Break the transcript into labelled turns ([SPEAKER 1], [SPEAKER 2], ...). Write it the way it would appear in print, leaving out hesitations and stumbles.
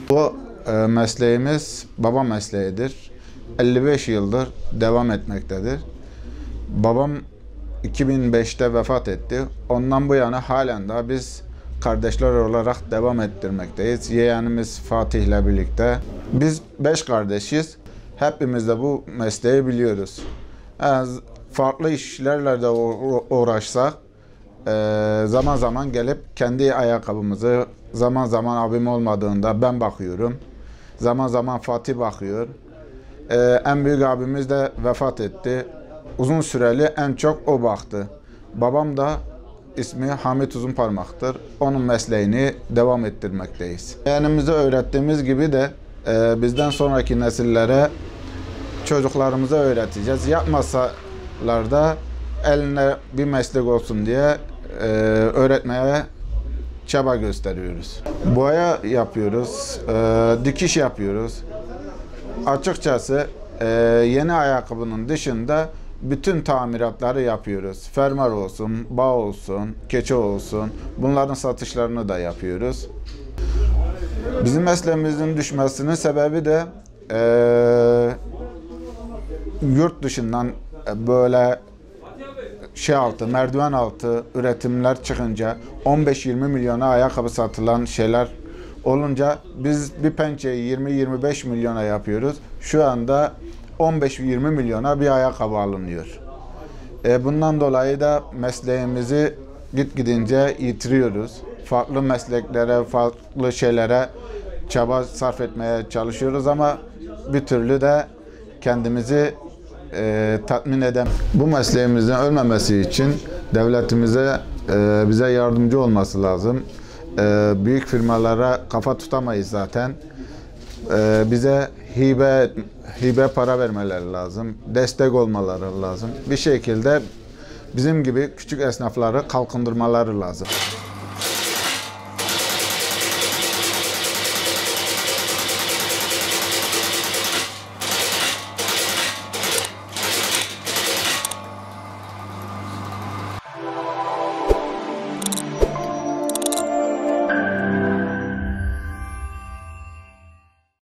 [SPEAKER 1] Bu mesleğimiz baba mesleğidir. 55 yıldır devam etmektedir. Babam 2005'te vefat etti. Ondan bu yana halen daha biz kardeşler olarak devam ettirmekteyiz. Yeğenimiz Fatih ile birlikte. Biz 5 kardeşiz. Hepimiz de bu mesleği biliyoruz. Farklı işlerle de uğraşsak zaman zaman gelip kendi ayakkabımızı, zaman zaman abim olmadığında ben bakıyorum. Zaman zaman Fatih bakıyor. En büyük abimiz de vefat etti. Uzun süreli en çok o baktı. Babam da ismi Hamit Uzunparmak'tır. Onun mesleğini devam ettirmekteyiz. Yeğenimize öğrettiğimiz gibi de bizden sonraki nesillere, çocuklarımıza öğreteceğiz. Yapmasalar da eline bir meslek olsun diye öğretmeye çaba gösteriyoruz. Boya yapıyoruz, dikiş yapıyoruz. Açıkçası yeni ayakkabının dışında bütün tamiratları yapıyoruz. Fermuar olsun, bağ olsun, keçe olsun. Bunların satışlarını da yapıyoruz. Bizim mesleğimizin düşmesinin sebebi de yurt dışından böyle merdiven altı üretimler çıkınca 15-20 milyona ayakkabı satılan şeyler olunca biz bir pençeyi 20-25 milyona yapıyoruz. Şu anda 15-20 milyona bir ayakkabı alınıyor. Bundan dolayı da mesleğimizi gitgidince yitiriyoruz. Farklı mesleklere, farklı şeylere çaba sarf etmeye çalışıyoruz ama bir türlü de kendimizi tatmin eden. Bu mesleğimizin ölmemesi için devletimize bize yardımcı olması lazım. Büyük firmalara kafa tutamayız zaten. Bize hibe para vermeleri lazım. Destek olmaları lazım. Bir şekilde bizim gibi küçük esnafları kalkındırmaları lazım.